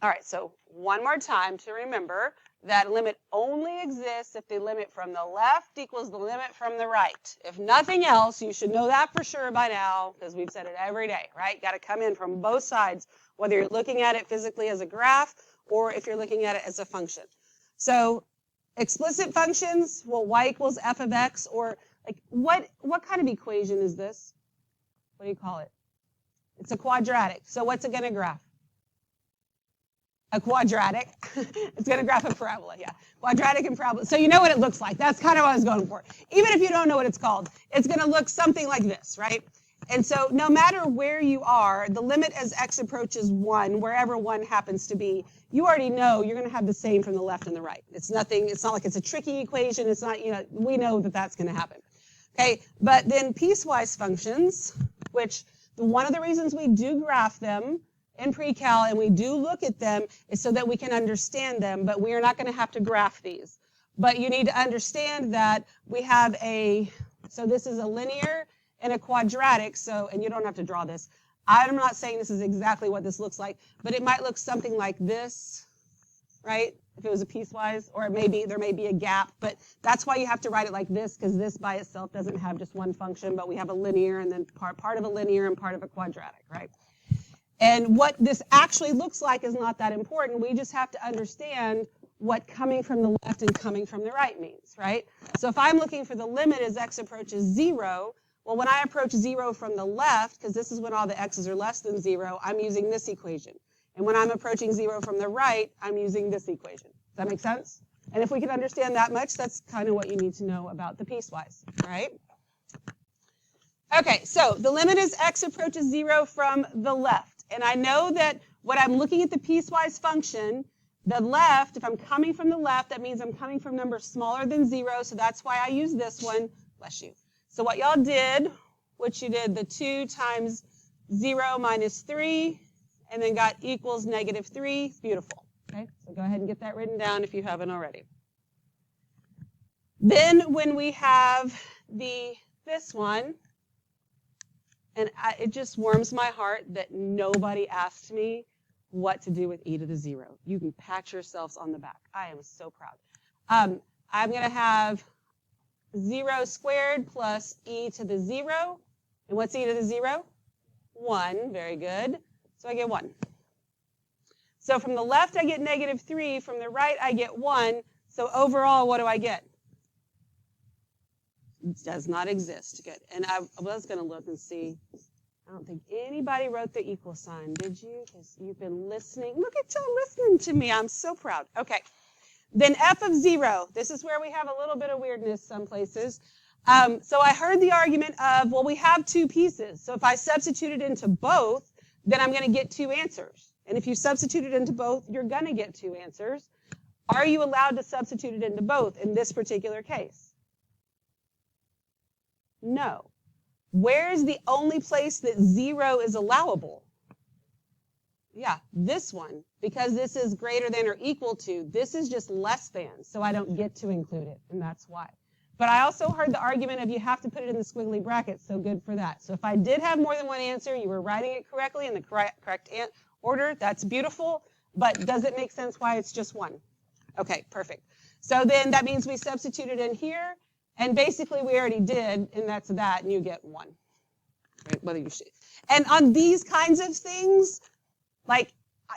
All right, so one more time to remember that limit only exists if the limit from the left equals the limit from the right. If nothing else, you should know that for sure by now because we've said it every day, right? Got to come in from both sides, whether you're looking at it physically as a graph or if you're looking at it as a function. So explicit functions, well, y equals f of x, or like what kind of equation is this? What do you call it? It's a quadratic. So what's it going to graph? A quadratic. It's going to graph a parabola, yeah. Quadratic and parabola. So you know what it looks like. That's kind of what I was going for. Even if you don't know what it's called, it's going to look something like this, right? And so no matter where you are, the limit as x approaches 1, wherever 1 happens to be, you already know you're going to have the same from the left and the right. It's not like it's a tricky equation. It's not, we know that that's going to happen. Okay, but then piecewise functions, which one of the reasons we do graph them in pre-cal and we do look at them is so that we can understand them, but we are not going to have to graph these. But you need to understand that we have so this is a linear and a quadratic, and you don't have to draw this. I'm not saying this is exactly what this looks like, but it might look something like this, right? If it was a piecewise, or there may be a gap, but that's why you have to write it like this, because this by itself doesn't have just one function, but we have a linear and then part of a linear and part of a quadratic, right? And what this actually looks like is not that important. We just have to understand what coming from the left and coming from the right means, right? So if I'm looking for the limit as x approaches 0, well, when I approach 0 from the left, because this is when all the x's are less than 0, I'm using this equation. And when I'm approaching 0 from the right, I'm using this equation. Does that make sense? And if we can understand that much, that's kind of what you need to know about the piecewise, right? Okay, so the limit as x approaches 0 from the left. And I know that when I'm looking at the piecewise function, the left, if I'm coming from the left, that means I'm coming from numbers smaller than 0, so that's why I use this one. Bless you. So what y'all did, you did the 2 times 0 minus 3, and then got equals negative 3. Beautiful. Okay, so go ahead and get that written down if you haven't already. Then when we have this one, and it just warms my heart that nobody asked me what to do with e to the 0. You can pat yourselves on the back. I am so proud. I'm going to have 0 squared plus e to the 0. And what's e to the 0? 1. Very good. So I get 1. So from the left, I get negative 3. From the right, I get 1. So overall, what do I get? It does not exist. Good. And I was going to look and see. I don't think anybody wrote the equal sign, did you? Because you've been listening. Look at y'all listening to me. I'm so proud. Okay. Then f of 0. This is where we have a little bit of weirdness some places. So I heard the argument of, well, we have 2 pieces. So if I substitute it into both, then I'm going to get 2 answers. And if you substitute it into both, you're going to get 2 answers. Are you allowed to substitute it into both in this particular case? No. Where is the only place that 0 is allowable? Yeah, this one, because this is greater than or equal to. This is just less than, so I don't get to include it, and that's why. But I also heard the argument of you have to put it in the squiggly brackets, so good for that. So if I did have more than one answer, you were writing it correctly in the correct order, that's beautiful, but does it make sense why it's just 1? Okay, perfect. So then that means we substituted in here, and basically we already did, and that's that, and you get 1. Right? Whether you should. And on these kinds of things, like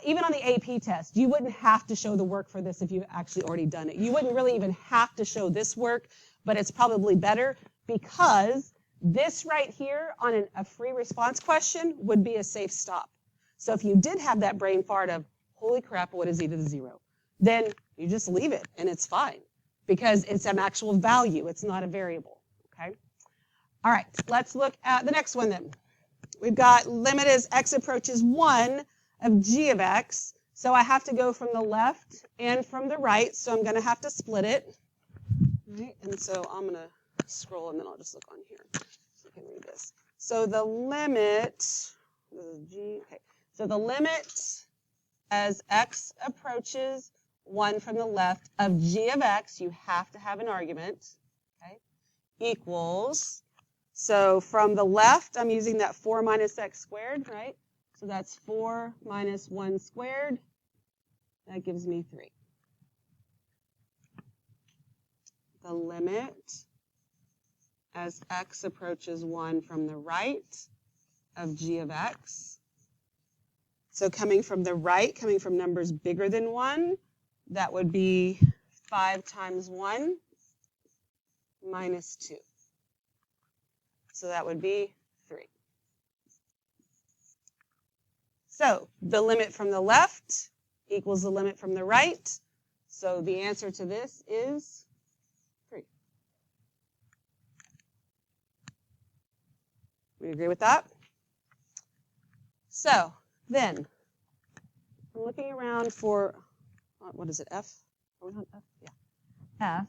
even on the AP test, you wouldn't have to show the work for this if you actually already done it. You wouldn't really even have to show this work, but it's probably better because this right here on a free response question would be a safe stop. So if you did have that brain fart of, holy crap, what is e to the 0? Then you just leave it, and it's fine. Because it's an actual value. It's not a variable, okay? All right, let's look at the next one then. We've got limit as x approaches 1 of g of x. So I have to go from the left and from the right, so I'm going to have to split it. Right? And so I'm going to scroll, and then I'll just look on here so you can read this. So the limit, this is g, okay. So the limit as x approaches 1 from the left of g of x, you have to have an argument, okay, equals, so from the left, I'm using that 4 minus x squared, right? So that's 4 minus 1 squared That gives me 3. The limit as x approaches 1 from the right of g of x. So coming from the right, coming from numbers bigger than 1, that would be 5 times 1 minus 2. So that would be 3. So the limit from the left equals the limit from the right. So the answer to this is 3. We agree with that? So then, I'm looking around for, what is it, F? Are we on F? Yeah. F.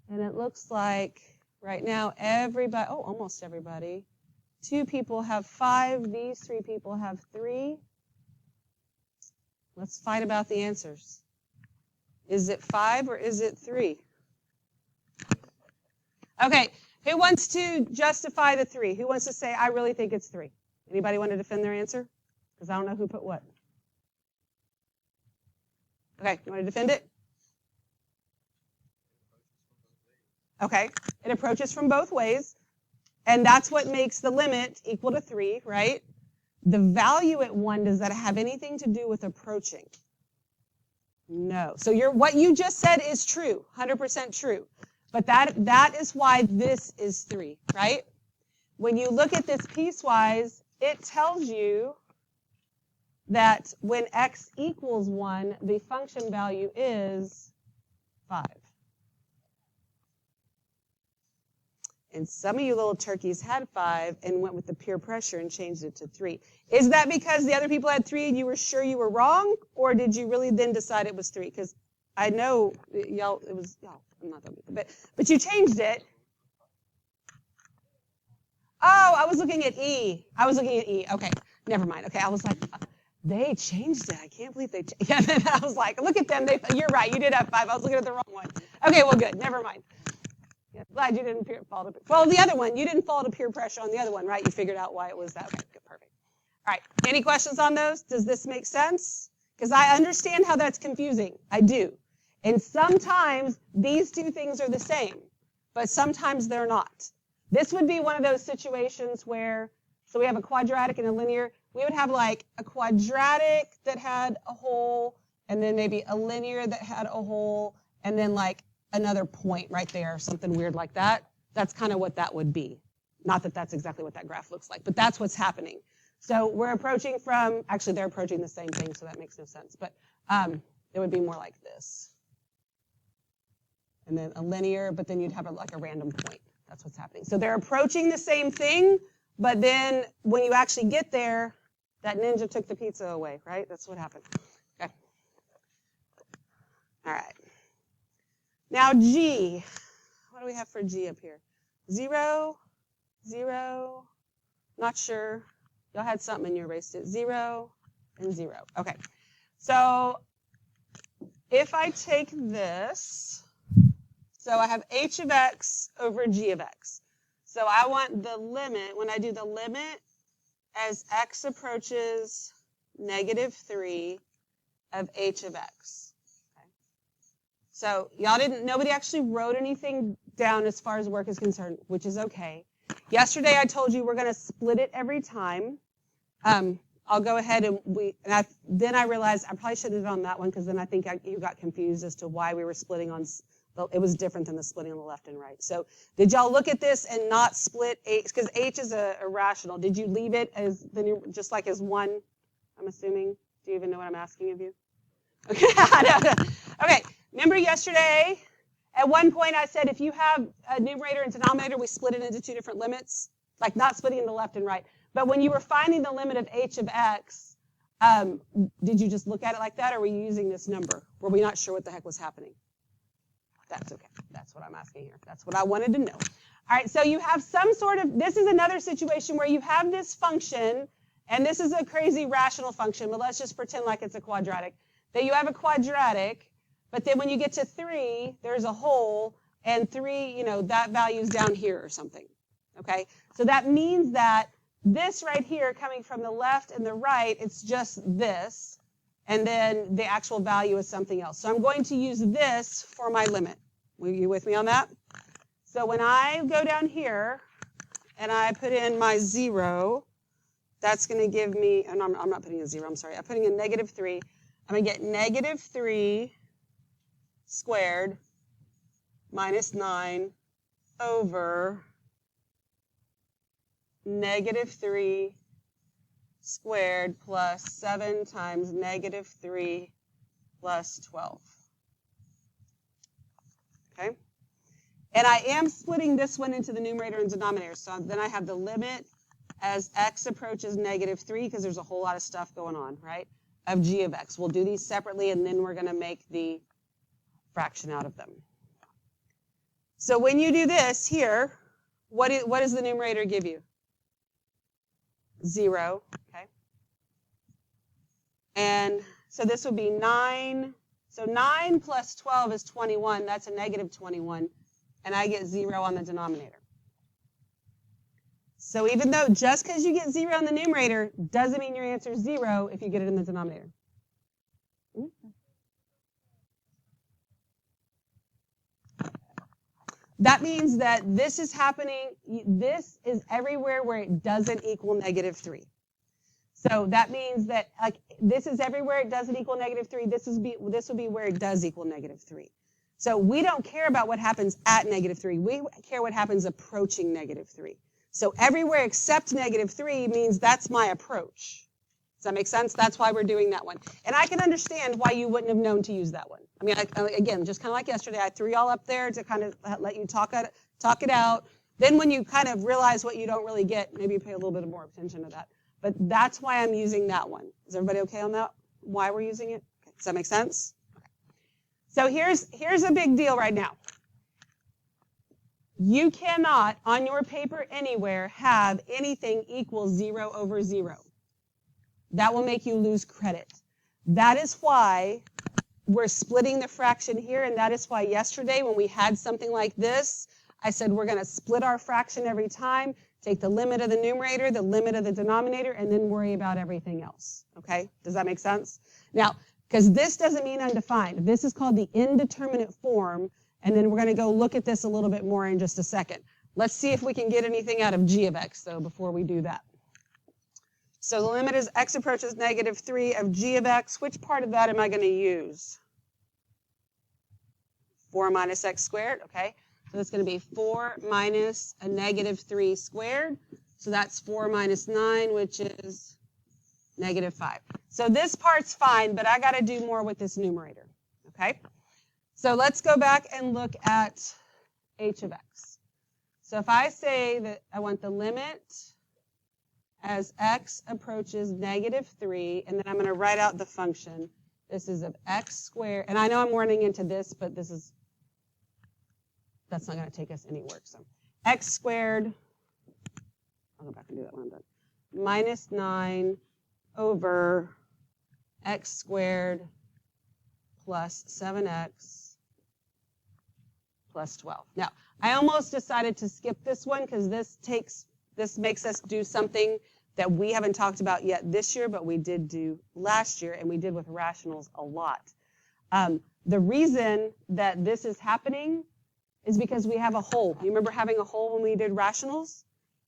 And it looks like right now everybody, almost everybody. 2 people have 5. These 3 people have 3. Let's fight about the answers. Is it 5 or is it 3? Okay, who wants to justify the 3? Who wants to say, I really think it's 3? Anybody want to defend their answer? Because I don't know who put what. Okay, you want to defend it? Okay, it approaches from both ways. And that's what makes the limit equal to 3, right? The value at 1, does that have anything to do with approaching? No. So what you just said is true, 100% true. But that is why this is 3, right? When you look at this piecewise, it tells you that when x equals 1, the function value is 5. And some of you little turkeys had 5 and went with the peer pressure and changed it to 3. Is that because the other people had 3 and you were sure you were wrong? Or did you really then decide it was 3? Because I know y'all, it was, y'all, I'm not going to, but you changed it. Oh, I was looking at E. Okay, never mind. Okay, I was like, they changed it. I can't believe they changed it. Yeah, then I was like, look at them. You're right. You did have 5. I was looking at the wrong one. Okay, well, good. Never mind. Yeah, glad you didn't fall to, well, the other one, you didn't fall to peer pressure on the other one, right? You figured out why it was that. Okay, good, perfect. All right, any questions on those? Does this make sense? Because I understand how that's confusing. I do. And sometimes these 2 things are the same, but sometimes they're not. This would be one of those situations where, so we have a quadratic and a linear. We would have like a quadratic that had a hole, and then maybe a linear that had a hole, and then like another point right there, something weird like that. That's kind of what that would be. Not that that's exactly what that graph looks like, but that's what's happening. So we're approaching from, actually they're approaching the same thing, so that makes no sense. But it would be more like this. And then a linear, but then you'd have like a random point. That's what's happening. So they're approaching the same thing, but then when you actually get there, that ninja took the pizza away, right? That's what happened. Okay. All right. Now G, what do we have for G up here? 0, 0, not sure. Y'all had something and you erased it. 0 and 0. Okay, so if I take this, so I have h of x over g of x. So I want the limit, when I do the limit as x approaches -3 of h of x. So nobody actually wrote anything down as far as work is concerned, which is okay. Yesterday I told you we're going to split it every time. I'll go ahead and then I realized I probably shouldn't have done that one because then I think you got confused as to why we were splitting on, it was different than the splitting on the left and right. So did y'all look at this and not split h, because h is a irrational. Did you leave it as just like as 1, I'm assuming? Do you even know what I'm asking of you? Okay, okay. Remember yesterday, at one point I said if you have a numerator and denominator, we split it into 2 different limits, like not splitting the left and right. But when you were finding the limit of h of x, did you just look at it like that, or were you using this number? Were we not sure what the heck was happening? That's okay. That's what I'm asking here. That's what I wanted to know. All right, so you have some sort of, this is another situation where you have this function, and this is a crazy rational function, but let's just pretend like it's a quadratic. That you have a quadratic, but then when you get to 3, there's a hole, and 3, that value's down here or something, okay? So that means that this right here, coming from the left and the right, it's just this, and then the actual value is something else. So I'm going to use this for my limit. Were you with me on that? So when I go down here and I put in my 0, that's going to give me, and I'm not putting a 0, I'm sorry. I'm putting in -3. I'm going to get -3 squared minus 9 over -3 squared plus 7 times -3 plus 12. Okay? And I am splitting this one into the numerator and denominator. So then I have the limit as x approaches -3, because there's a whole lot of stuff going on, right, of g of x. We'll do these separately, and then we're going to make the fraction out of them. So when you do this here, what does the numerator give you? 0, okay? And so this would be 9. So 9 plus 12 is 21. That's a -21. And I get 0 on the denominator. So even though just because you get 0 on the numerator doesn't mean your answer is 0 if you get it in the denominator. That means that this is happening, this is everywhere where it doesn't equal -3. So that means that like this is everywhere it doesn't equal -3. This will be where it does equal -3. So we don't care about what happens at -3. We care what happens approaching -3. So everywhere except -3 means that's my approach. Does that make sense? That's why we're doing that one. And I can understand why you wouldn't have known to use that one. I mean, again, just kind of like yesterday, I threw y'all up there to kind of let you talk it out. Then when you kind of realize what you don't really get, maybe you pay a little bit more attention to that. But that's why I'm using that one. Is everybody okay on that? Why we're using it? Okay. Does that make sense? Okay. So here's a big deal right now. You cannot, on your paper anywhere, have anything equal 0 over 0. That will make you lose credit. That is why we're splitting the fraction here, and that is why yesterday when we had something like this, I said we're going to split our fraction every time, take the limit of the numerator, the limit of the denominator, and then worry about everything else. Okay? Does that make sense? Now, because this doesn't mean undefined. This is called the indeterminate form, and then we're going to go look at this a little bit more in just a second. Let's see if we can get anything out of g of x, though, before we do that. So the limit is x approaches -3 of g of x. Which part of that am I going to use? 4 minus x squared, okay? So that's going to be 4 minus a -3 squared. So that's 4 minus 9, which is -5. So this part's fine, but I got to do more with this numerator, okay? So let's go back and look at h of x. So if I say that I want the limit as x approaches -3, and then I'm going to write out the function. This is of x squared, and I know I'm running into this, but that's not going to take us any work. So x squared, I'll go back and do that when I'm done, minus 9 over x squared plus 7x plus 12. Now, I almost decided to skip this one because this makes us do something that we haven't talked about yet this year, but we did do last year, and we did with rationals a lot. The reason that this is happening is because we have a hole. You remember having a hole when we did rationals?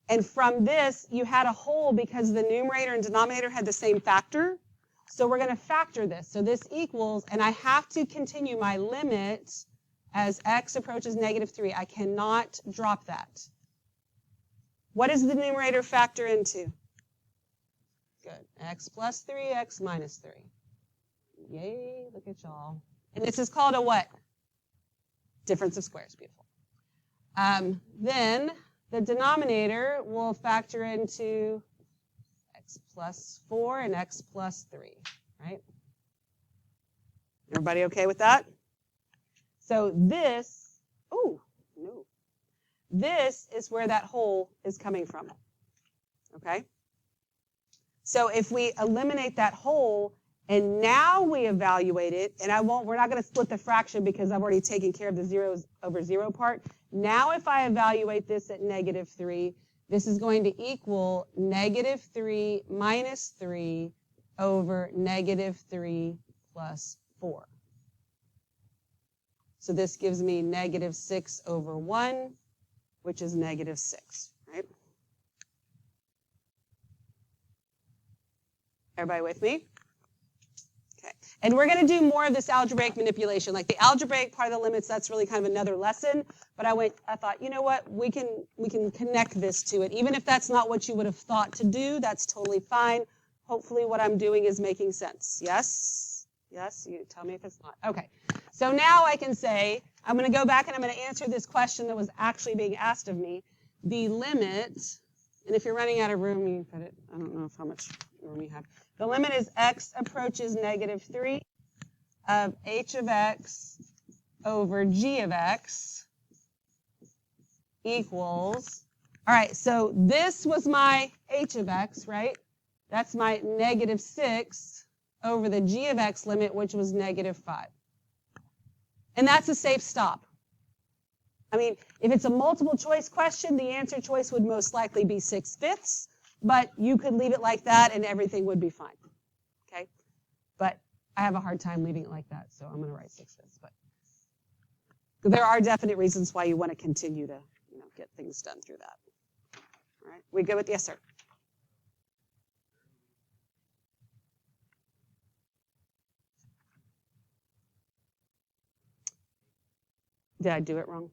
And from this, you had a hole because the numerator and denominator had the same factor. So we're going to factor this. So this equals, and I have to continue my limit as x approaches -3. I cannot drop that. What does the numerator factor into? Good. X plus 3, x minus 3. Yay, look at y'all. And this is called a what? Difference of squares. Beautiful. Then the denominator will factor into x plus 4 and x plus 3, right? Everybody okay with that? So this, oh, no. This is where that hole is coming from, okay? So if we eliminate that hole, and now we evaluate it, and we're not going to split the fraction because I've already taken care of the 0 over 0 part. Now if I evaluate this at -3, this is going to equal -3 minus 3 over negative 3 plus 4. So this gives me negative 6 over 1, which is negative 6, right? Everybody with me? Okay. And we're going to do more of this algebraic manipulation. Like the algebraic part of the limits, that's really kind of another lesson. But I thought, you know what? We can connect this to it. Even if that's not what you would have thought to do, that's totally fine. Hopefully what I'm doing is making sense. Yes? Yes? You tell me if it's not. Okay. So now I can say, I'm going to go back and I'm going to answer this question that was actually being asked of me. The limit, and if you're running out of room, you put it, I don't know how much room you have. The limit is x approaches negative 3 of h of x over g of x equals, all right, so this was my h of x, right? That's my negative 6 over the g of x limit, which was negative 5. And that's a safe stop. I mean, if it's a multiple choice question, the answer choice would most likely be 6/5. But you could leave it like that and everything would be fine, okay? But I have a hard time leaving it like that, so I'm going to write 6/5. But there are definite reasons why you want to continue to, get things done through that. All right, we good with yes, sir? Did I do it wrong?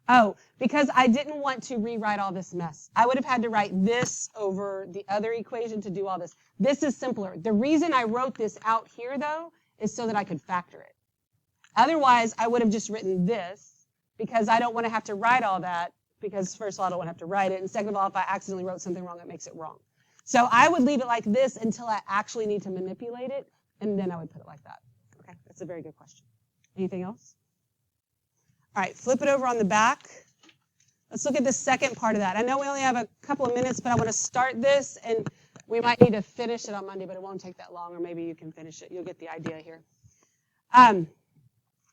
Oh, because I didn't want to rewrite all this mess. I would have had to write this over the other equation to do all this. This is simpler. The reason I wrote this out here, though, is so that I could factor it. Otherwise, I would have just written this because I don't want to have to write all that because, first of all, I don't want to have to write it. And second of all, if I accidentally wrote something wrong, it makes it wrong. So I would leave it like this until I actually need to manipulate it, and then I would put it like that. Okay, that's a very good question. Anything else? All right, flip it over on the back. Let's look at the second part of that. I know we only have a couple of minutes, but I want to start this, and we might need to finish it on Monday, but it won't take that long, or maybe you can finish it. You'll get the idea here.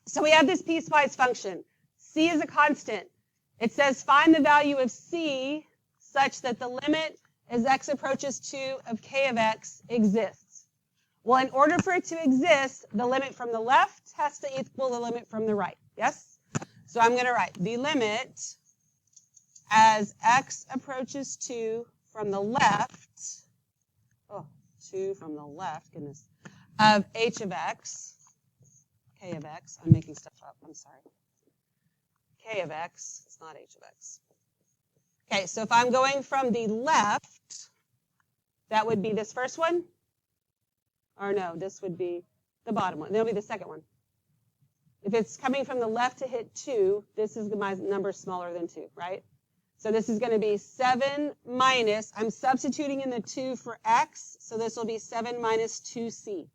So we have this piecewise function. C is a constant. It says find the value of C such that the limit as x approaches 2 of k of x exists. Well, in order for it to exist, the limit from the left has to equal the limit from the right. Yes? So I'm going to write the limit as x approaches 2 from the left, 2 from the left, goodness, of h of x, k of x, I'm making stuff up, I'm sorry, k of x, it's not h of x. Okay, so if I'm going from the left, that would be this first one, or no, this would be the bottom one, that'll be the second one. If it's coming from the left to hit 2, this is my number smaller than 2, right? So this is going to be 7 minus, I'm substituting in the 2 for x, so this will be 7 minus 2c.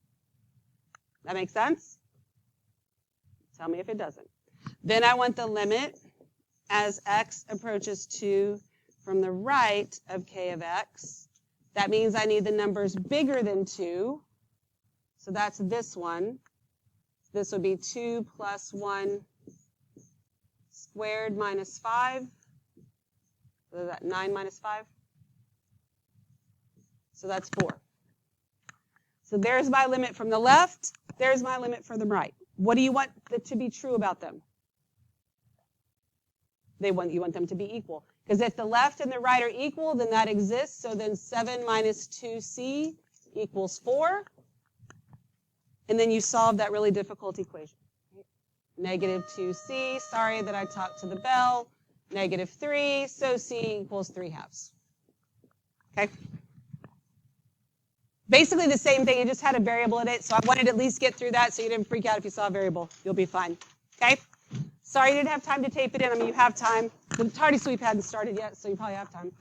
That makes sense? Tell me if it doesn't. Then I want the limit as x approaches 2 from the right of k of x. That means I need the numbers bigger than 2. So that's this one. This would be 2 plus 1 squared minus 5. So that's 9 minus 5. So that's 4. So there's my limit from the left. There's my limit for the right. What do you want to be true about them? You want them to be equal. Because if the left and the right are equal, then that exists. So then 7 minus 2c equals 4. And then you solve that really difficult equation. Negative 2c, sorry that I talked to the bell. Negative 3, so c equals 3/2. Okay? Basically the same thing, you just had a variable in it, so I wanted to at least get through that so you didn't freak out if you saw a variable. You'll be fine. Okay? Sorry you didn't have time to tape it in. I mean, you have time. The tardy sweep hadn't started yet, so you probably have time.